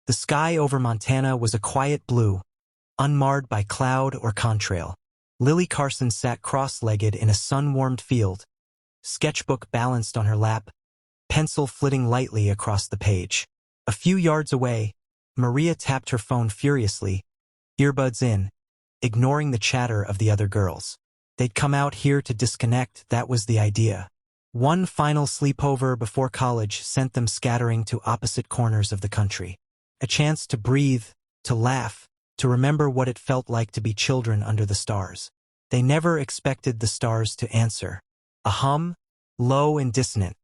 The sky over Montana was a quiet blue, unmarred by cloud or contrail. Lily Carson sat cross-legged in a sun-warmed field, sketchbook balanced on her lap, pencil flitting lightly across the page. A few yards away, Maria tapped her phone furiously, earbuds in, ignoring the chatter of the other girls. They'd come out here to disconnect, that was the idea. One final sleepover before college sent them scattering to opposite corners of the country. A chance to breathe, to laugh, to remember what it felt like to be children under the stars. They never expected the stars to answer. A hum, low and dissonant,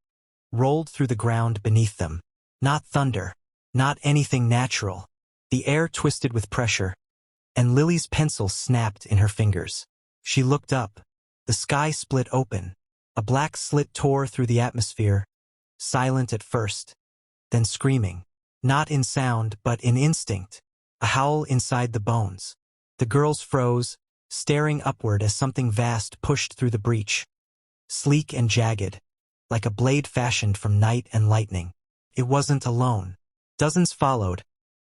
rolled through the ground beneath them. Not thunder, not anything natural. The air twisted with pressure, and Lily's pencil snapped in her fingers. She looked up. The sky split open. A black slit tore through the atmosphere, silent at first, then screaming. Not in sound, but in instinct. A howl inside the bones. The girls froze, staring upward as something vast pushed through the breach. Sleek and jagged, like a blade fashioned from night and lightning. It wasn't alone. Dozens followed,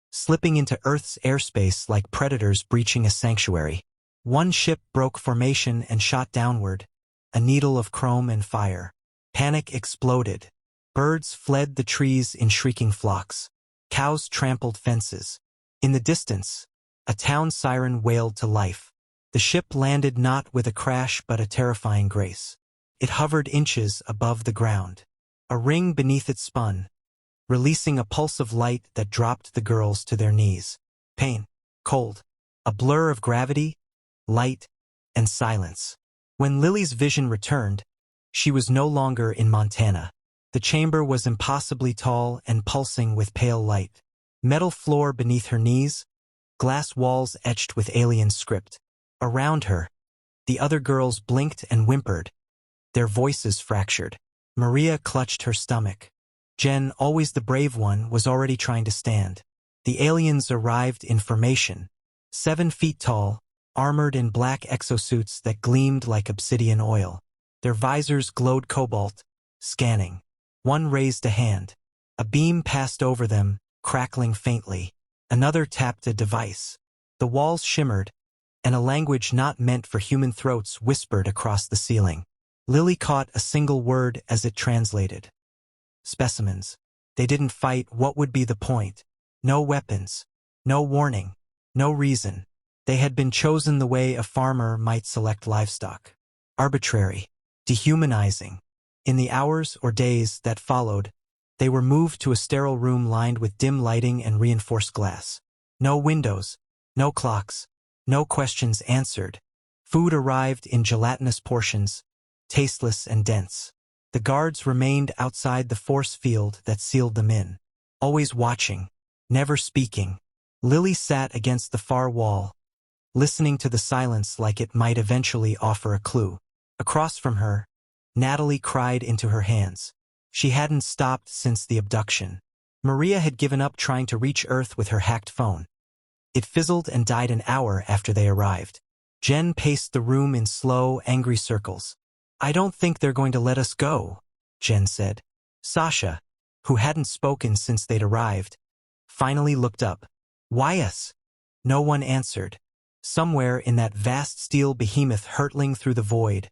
slipping into Earth's airspace like predators breaching a sanctuary. One ship broke formation and shot downward, a needle of chrome and fire. Panic exploded. Birds fled the trees in shrieking flocks. Cows trampled fences. In the distance, a town siren wailed to life. The ship landed not with a crash but a terrifying grace. It hovered inches above the ground. A ring beneath it spun, releasing a pulse of light that dropped the girls to their knees. Pain, cold, a blur of gravity, light, and silence. When Lily's vision returned, she was no longer in Montana. The chamber was impossibly tall and pulsing with pale light. Metal floor beneath her knees, glass walls etched with alien script. Around her, the other girls blinked and whimpered, their voices fractured. Maria clutched her stomach. Jen, always the brave one, was already trying to stand. The aliens arrived in formation, 7 feet tall, armored in black exosuits that gleamed like obsidian oil. Their visors glowed cobalt, scanning. One raised a hand. A beam passed over them, crackling faintly. Another tapped a device. The walls shimmered, and a language not meant for human throats whispered across the ceiling. Lily caught a single word as it translated. Specimens. They didn't fight. What would be the point? No weapons. No warning. No reason. They had been chosen the way a farmer might select livestock. Arbitrary. Dehumanizing. In the hours or days that followed, they were moved to a sterile room lined with dim lighting and reinforced glass. No windows. No clocks. No questions answered. Food arrived in gelatinous portions, tasteless and dense. The guards remained outside the force field that sealed them in, always watching, never speaking. Lily sat against the far wall, listening to the silence like it might eventually offer a clue. Across from her, Natalie cried into her hands. She hadn't stopped since the abduction. Maria had given up trying to reach Earth with her hacked phone. It fizzled and died an hour after they arrived. Jen paced the room in slow, angry circles. I don't think they're going to let us go, Jen said. Sasha, who hadn't spoken since they'd arrived, finally looked up. Why us? No one answered. Somewhere in that vast steel behemoth hurtling through the void,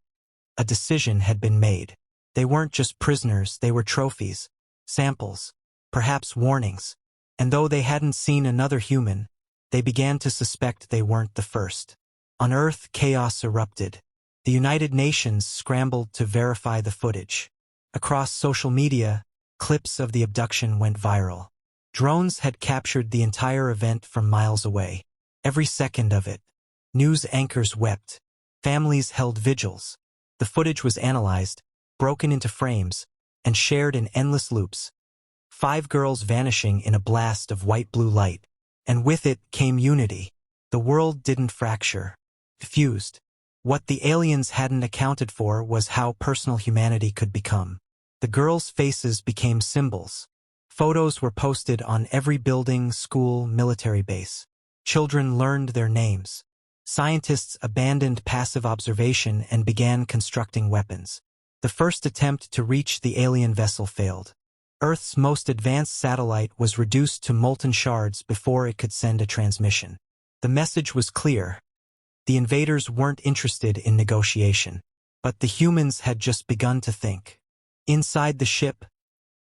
a decision had been made. They weren't just prisoners, they were trophies, samples, perhaps warnings. And though they hadn't seen another human, they began to suspect they weren't the first. On Earth, chaos erupted. The United Nations scrambled to verify the footage. Across social media, clips of the abduction went viral. Drones had captured the entire event from miles away. Every second of it. News anchors wept. Families held vigils. The footage was analyzed, broken into frames, and shared in endless loops. 5 girls vanishing in a blast of white-blue light. And with it came unity. The world didn't fracture. It fused. What the aliens hadn't accounted for was how personal humanity could become. The girls' faces became symbols. Photos were posted on every building, school, military base. Children learned their names. Scientists abandoned passive observation and began constructing weapons. The first attempt to reach the alien vessel failed. Earth's most advanced satellite was reduced to molten shards before it could send a transmission. The message was clear. The invaders weren't interested in negotiation. But the humans had just begun to think. Inside the ship,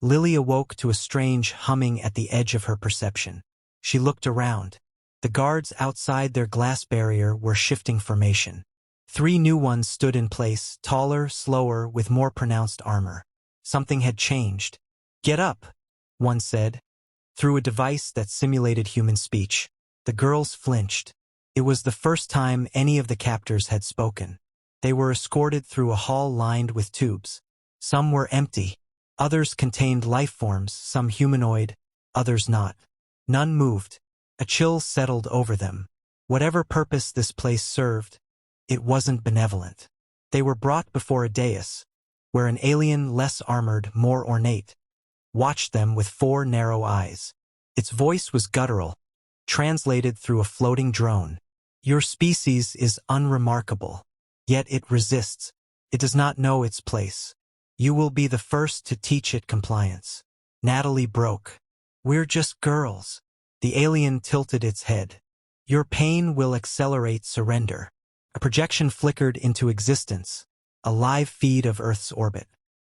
Lily awoke to a strange humming at the edge of her perception. She looked around. The guards outside their glass barrier were shifting formation. 3 new ones stood in place, taller, slower, with more pronounced armor. Something had changed. "Get up," one said. Through a device that simulated human speech, the girls flinched. It was the first time any of the captors had spoken. They were escorted through a hall lined with tubes. Some were empty. Others contained life forms, some humanoid, others not. None moved. A chill settled over them. Whatever purpose this place served, it wasn't benevolent. They were brought before a dais, where an alien less armored, more ornate, watched them with 4 narrow eyes. Its voice was guttural, translated through a floating drone. "Your species is unremarkable. Yet it resists. It does not know its place. You will be the first to teach it compliance." Natalie broke. "We're just girls." The alien tilted its head. "Your pain will accelerate surrender." A projection flickered into existence, a live feed of Earth's orbit.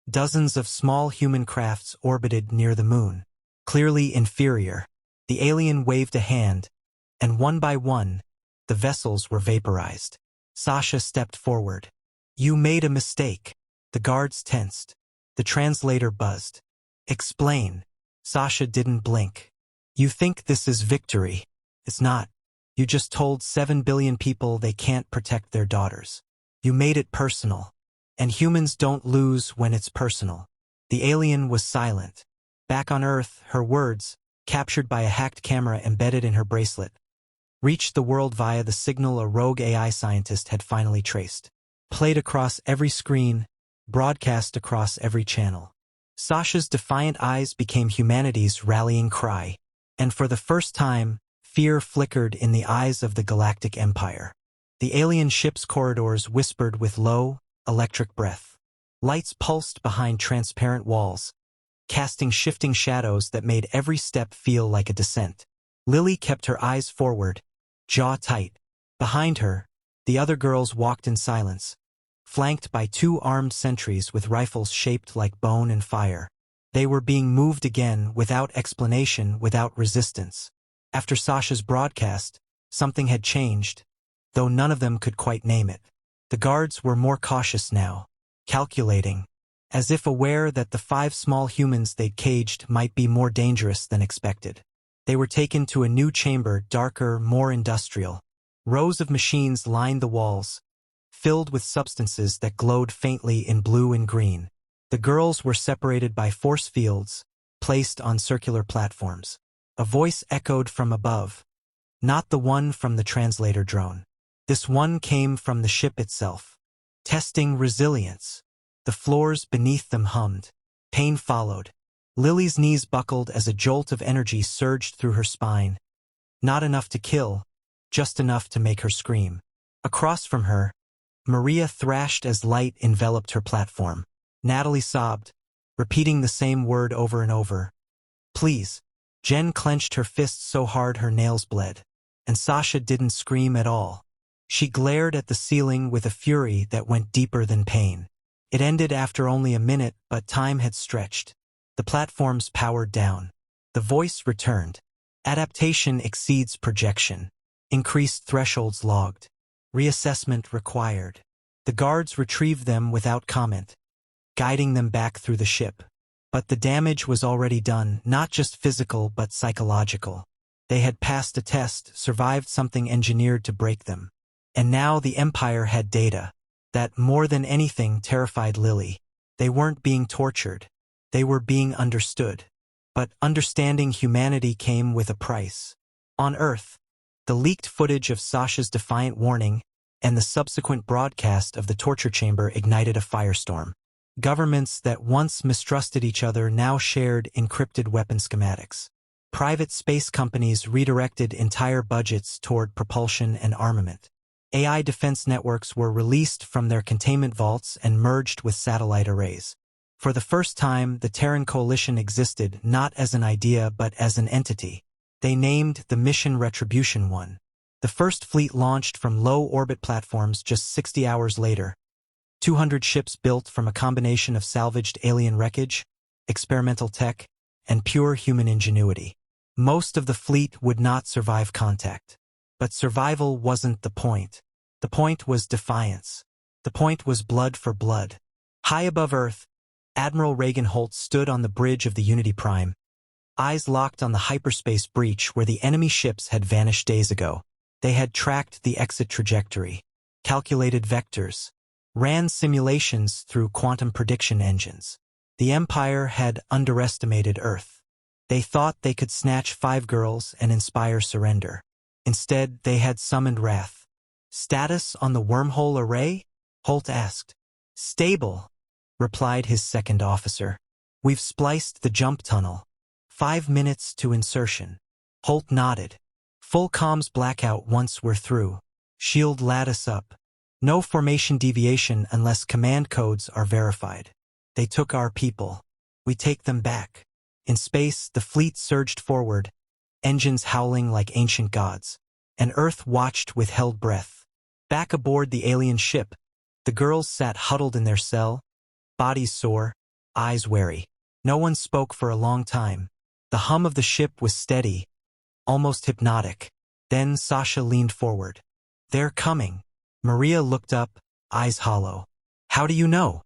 Dozens of small human crafts orbited near the moon, clearly inferior. The alien waved a hand, and one by one, the vessels were vaporized. Sasha stepped forward. "You made a mistake." The guards tensed. The translator buzzed. "Explain." Sasha didn't blink. "You think this is victory. It's not. You just told 7 billion people they can't protect their daughters. You made it personal. And humans don't lose when it's personal." The alien was silent. Back on Earth, her words, captured by a hacked camera embedded in her bracelet, reached the world via the signal a rogue AI scientist had finally traced. Played across every screen, broadcast across every channel. Sasha's defiant eyes became humanity's rallying cry. And for the first time, fear flickered in the eyes of the Galactic Empire. The alien ship's corridors whispered with low, electric breath. Lights pulsed behind transparent walls, casting shifting shadows that made every step feel like a descent. Lily kept her eyes forward, jaw tight. Behind her, the other girls walked in silence, flanked by 2 armed sentries with rifles shaped like bone and fire. They were being moved again, without explanation, without resistance. After Sasha's broadcast, something had changed, though none of them could quite name it. The guards were more cautious now, calculating, as if aware that the 5 small humans they'd caged might be more dangerous than expected. They were taken to a new chamber, darker, more industrial. Rows of machines lined the walls, filled with substances that glowed faintly in blue and green. The girls were separated by force fields, placed on circular platforms. A voice echoed from above, not the one from the translator drone. This one came from the ship itself, testing resilience. The floors beneath them hummed. Pain followed. Lily's knees buckled as a jolt of energy surged through her spine. Not enough to kill, just enough to make her scream. Across from her, Maria thrashed as light enveloped her platform. Natalie sobbed, repeating the same word over and over. "Please." Jen clenched her fists so hard her nails bled. And Sasha didn't scream at all. She glared at the ceiling with a fury that went deeper than pain. It ended after only a minute, but time had stretched. The platforms powered down. The voice returned. "Adaptation exceeds projection. Increased thresholds logged. Reassessment required." The guards retrieved them without comment, guiding them back through the ship. But the damage was already done, not just physical but psychological. They had passed a test, survived something engineered to break them. And now the Empire had data that, more than anything, terrified Lily. They weren't being tortured. They were being understood. But understanding humanity came with a price. On Earth, the leaked footage of Sasha's defiant warning and the subsequent broadcast of the torture chamber ignited a firestorm. Governments that once mistrusted each other now shared encrypted weapon schematics. Private space companies redirected entire budgets toward propulsion and armament. AI defense networks were released from their containment vaults and merged with satellite arrays. For the first time, the Terran Coalition existed not as an idea but as an entity. They named the mission Retribution 1. The first fleet launched from low-orbit platforms just 60 hours later. 200 ships built from a combination of salvaged alien wreckage, experimental tech, and pure human ingenuity. Most of the fleet would not survive contact. But survival wasn't the point. The point was defiance. The point was blood for blood. High above Earth, Admiral Reagan Holt stood on the bridge of the Unity Prime, eyes locked on the hyperspace breach where the enemy ships had vanished days ago. They had tracked the exit trajectory, calculated vectors, ran simulations through quantum prediction engines. The Empire had underestimated Earth. They thought they could snatch 5 girls and inspire surrender. Instead, they had summoned wrath. Status on the wormhole array? Holt asked. Stable, replied his second officer. We've spliced the jump tunnel. 5 minutes to insertion. Holt nodded. Full comms blackout once we're through. Shield lattice up. No formation deviation unless command codes are verified. They took our people. We take them back. In space, the fleet surged forward, engines howling like ancient gods, and Earth watched with held breath. Back aboard the alien ship, the girls sat huddled in their cell, bodies sore, eyes wary. No one spoke for a long time. The hum of the ship was steady, almost hypnotic. Then Sasha leaned forward. They're coming. Maria looked up, eyes hollow. How do you know?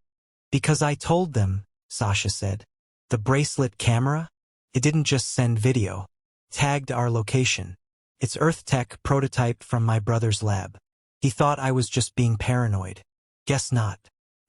Because I told them, Sasha said. The bracelet camera? It didn't just send video. Tagged our location. It's Earth tech prototyped from my brother's lab. He thought I was just being paranoid. Guess not.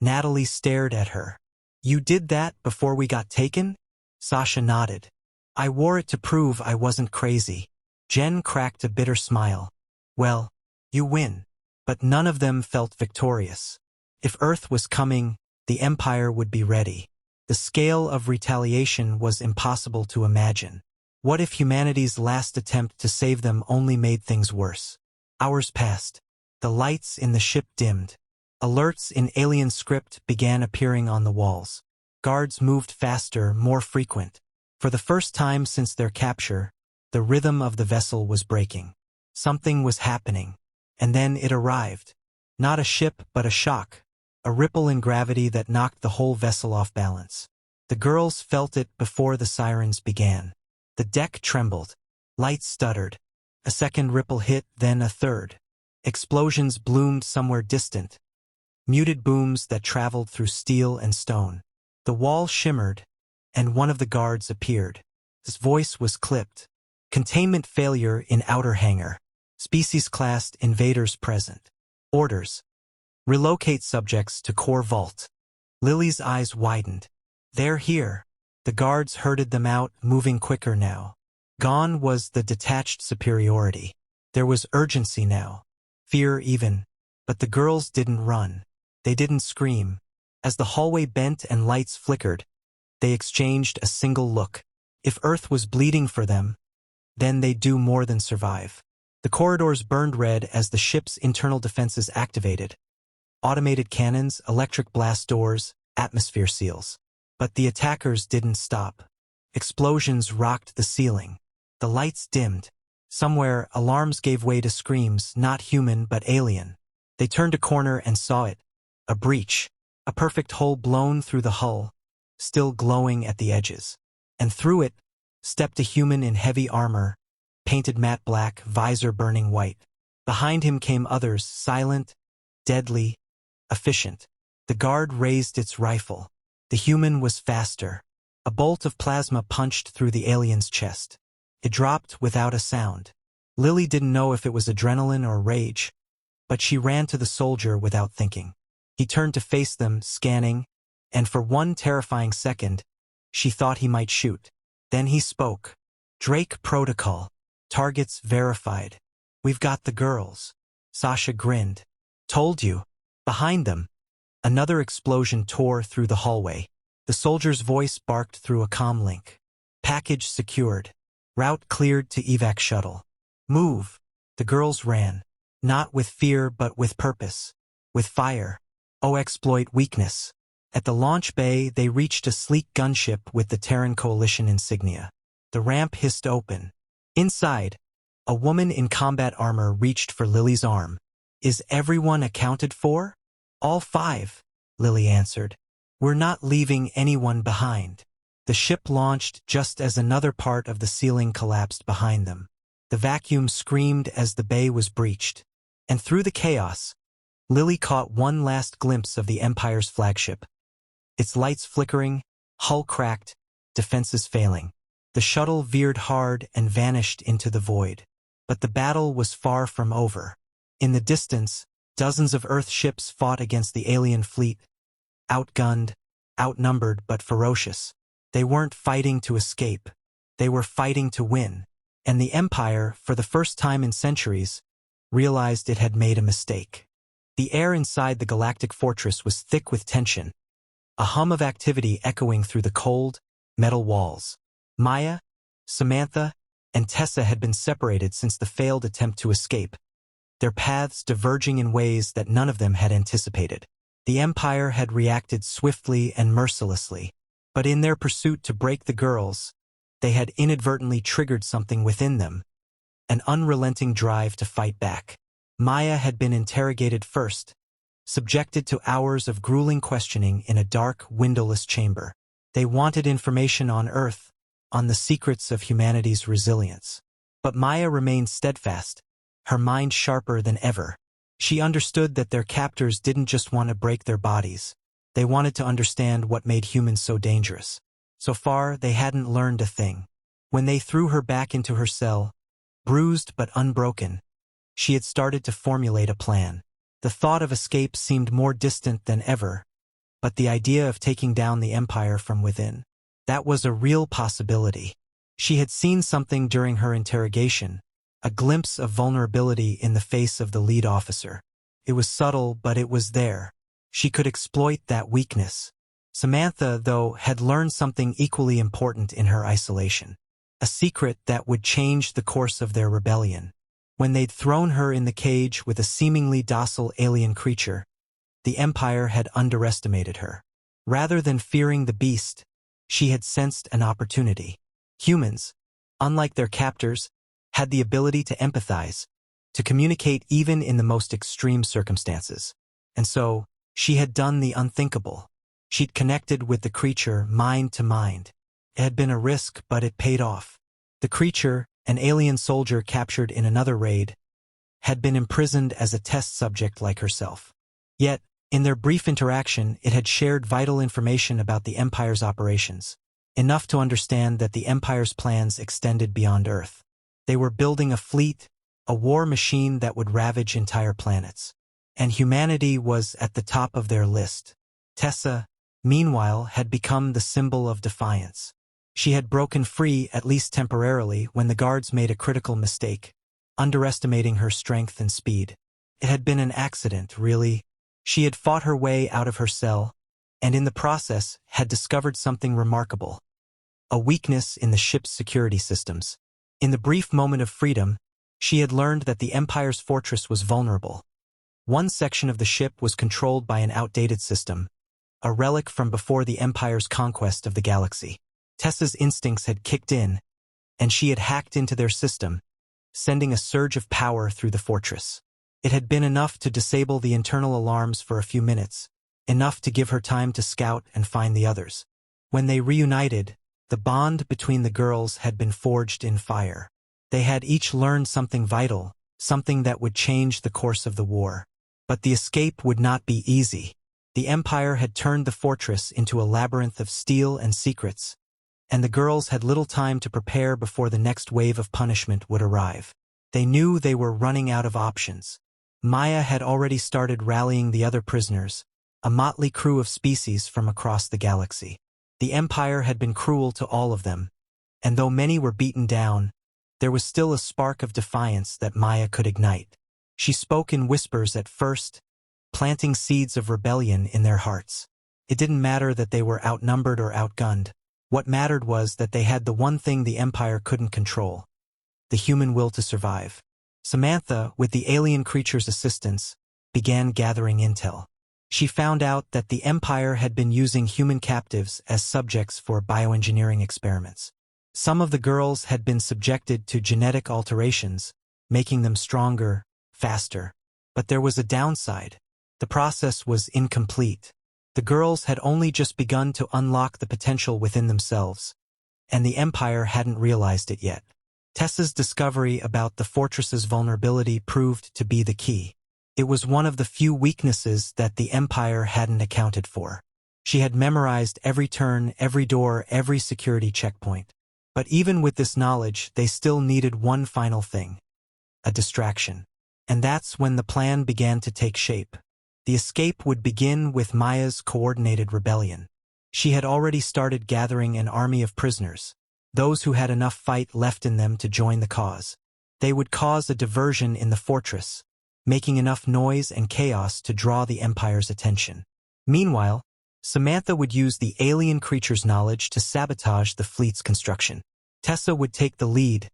Natalie stared at her. You did that before we got taken? Sasha nodded. I wore it to prove I wasn't crazy. Jen cracked a bitter smile. Well, you win. But none of them felt victorious. If Earth was coming, the Empire would be ready. The scale of retaliation was impossible to imagine. What if humanity's last attempt to save them only made things worse? Hours passed. The lights in the ship dimmed. Alerts in alien script began appearing on the walls. Guards moved faster, more frequent. For the first time since their capture, the rhythm of the vessel was breaking. Something was happening. And then it arrived. Not a ship, but a shock. A ripple in gravity that knocked the whole vessel off balance. The girls felt it before the sirens began. The deck trembled. Lights stuttered. A second ripple hit, then a third. Explosions bloomed somewhere distant. Muted booms that traveled through steel and stone. The wall shimmered, and one of the guards appeared. His voice was clipped. Containment failure in outer hangar. Species classed invaders present. Orders. Relocate subjects to core vault. Lily's eyes widened. They're here. The guards herded them out, moving quicker now. Gone was the detached superiority. There was urgency now. Fear even. But the girls didn't run. They didn't scream. As the hallway bent and lights flickered, they exchanged a single look. If Earth was bleeding for them, then they'd do more than survive. The corridors burned red as the ship's internal defenses activated. Automated cannons, electric blast doors, atmosphere seals. But the attackers didn't stop. Explosions rocked the ceiling. The lights dimmed. Somewhere, alarms gave way to screams, not human but alien. They turned a corner and saw it. A breach. A perfect hole blown through the hull, still glowing at the edges. And through it, stepped a human in heavy armor, painted matte black, visor burning white. Behind him came others, silent, deadly, efficient. The guard raised its rifle. The human was faster. A bolt of plasma punched through the alien's chest. It dropped without a sound. Lily didn't know if it was adrenaline or rage, but she ran to the soldier without thinking. He turned to face them, scanning, and for one terrifying second, she thought he might shoot. Then he spoke. Drake protocol. Targets verified. We've got the girls. Sasha grinned. Told you. Behind them. Another explosion tore through the hallway. The soldier's voice barked through a comm link. Package secured. Route cleared to evac shuttle. Move. The girls ran. Not with fear but with purpose. With fire. Oh, exploit weakness. At the launch bay, they reached a sleek gunship with the Terran Coalition insignia. The ramp hissed open. Inside, a woman in combat armor reached for Lily's arm. "Is everyone accounted for?" "All 5, Lily answered. "We're not leaving anyone behind." The ship launched just as another part of the ceiling collapsed behind them. The vacuum screamed as the bay was breached. And through the chaos, Lily caught one last glimpse of the Empire's flagship. Its lights flickering, hull cracked, defenses failing. The shuttle veered hard and vanished into the void. But the battle was far from over. In the distance, dozens of Earth ships fought against the alien fleet, outgunned, outnumbered but ferocious. They weren't fighting to escape. They were fighting to win. And the Empire, for the first time in centuries, realized it had made a mistake. The air inside the galactic fortress was thick with tension, a hum of activity echoing through the cold, metal walls. Maya, Samantha, and Tessa had been separated since the failed attempt to escape, their paths diverging in ways that none of them had anticipated. The Empire had reacted swiftly and mercilessly, but in their pursuit to break the girls, they had inadvertently triggered something within them, an unrelenting drive to fight back. Maya had been interrogated first, subjected to hours of grueling questioning in a dark, windowless chamber. They wanted information on Earth, on the secrets of humanity's resilience. But Maya remained steadfast, her mind sharper than ever. She understood that their captors didn't just want to break their bodies. They wanted to understand what made humans so dangerous. So far, they hadn't learned a thing. When they threw her back into her cell, bruised but unbroken, she had started to formulate a plan. The thought of escape seemed more distant than ever, but the idea of taking down the Empire from within, that was a real possibility. She had seen something during her interrogation, a glimpse of vulnerability in the face of the lead officer. It was subtle, but it was there. She could exploit that weakness. Samantha, though, had learned something equally important in her isolation, a secret that would change the course of their rebellion. When they'd thrown her in the cage with a seemingly docile alien creature, the Empire had underestimated her. Rather than fearing the beast, she had sensed an opportunity. Humans, unlike their captors, had the ability to empathize, to communicate even in the most extreme circumstances. And so, she had done the unthinkable. She'd connected with the creature mind to mind. It had been a risk, but it paid off. The creature, an alien soldier captured in another raid, had been imprisoned as a test subject like herself. Yet, in their brief interaction, it had shared vital information about the Empire's operations, enough to understand that the Empire's plans extended beyond Earth. They were building a fleet, a war machine that would ravage entire planets. And humanity was at the top of their list. Tessa, meanwhile, had become the symbol of defiance. She had broken free, at least temporarily, when the guards made a critical mistake, underestimating her strength and speed. It had been an accident, really. She had fought her way out of her cell, and in the process had discovered something remarkable, a weakness in the ship's security systems. In the brief moment of freedom, she had learned that the Empire's fortress was vulnerable. One section of the ship was controlled by an outdated system, a relic from before the Empire's conquest of the galaxy. Tessa's instincts had kicked in, and she had hacked into their system, sending a surge of power through the fortress. It had been enough to disable the internal alarms for a few minutes, enough to give her time to scout and find the others. When they reunited, the bond between the girls had been forged in fire. They had each learned something vital, something that would change the course of the war. But the escape would not be easy. The Empire had turned the fortress into a labyrinth of steel and secrets, and the girls had little time to prepare before the next wave of punishment would arrive. They knew they were running out of options. Maya had already started rallying the other prisoners, a motley crew of species from across the galaxy. The Empire had been cruel to all of them, and though many were beaten down, there was still a spark of defiance that Maya could ignite. She spoke in whispers at first, planting seeds of rebellion in their hearts. It didn't matter that they were outnumbered or outgunned. What mattered was that they had the one thing the Empire couldn't control: the human will to survive. Samantha, with the alien creature's assistance, began gathering intel. She found out that the Empire had been using human captives as subjects for bioengineering experiments. Some of the girls had been subjected to genetic alterations, making them stronger, faster. But there was a downside. The process was incomplete. The girls had only just begun to unlock the potential within themselves, and the Empire hadn't realized it yet. Tessa's discovery about the fortress's vulnerability proved to be the key. It was one of the few weaknesses that the Empire hadn't accounted for. She had memorized every turn, every door, every security checkpoint. But even with this knowledge, they still needed one final thing: a distraction. And that's when the plan began to take shape. The escape would begin with Maya's coordinated rebellion. She had already started gathering an army of prisoners, those who had enough fight left in them to join the cause. They would cause a diversion in the fortress, making enough noise and chaos to draw the Empire's attention. Meanwhile, Samantha would use the alien creature's knowledge to sabotage the fleet's construction. Tessa would take the lead,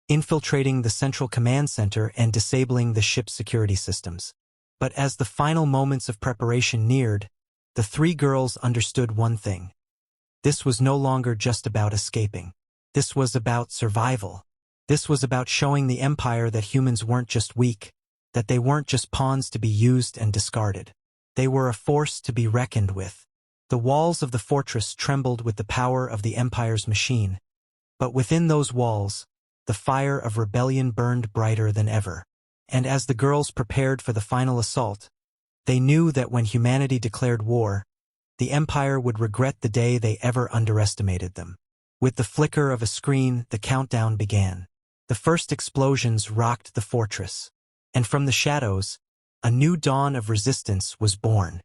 infiltrating the central command center and disabling the ship's security systems. But as the final moments of preparation neared, the three girls understood one thing. This was no longer just about escaping. This was about survival. This was about showing the Empire that humans weren't just weak, that they weren't just pawns to be used and discarded. They were a force to be reckoned with. The walls of the fortress trembled with the power of the Empire's machine, but within those walls, the fire of rebellion burned brighter than ever. And as the girls prepared for the final assault, they knew that when humanity declared war, the Empire would regret the day they ever underestimated them. With the flicker of a screen, the countdown began. The first explosions rocked the fortress, and from the shadows, a new dawn of resistance was born.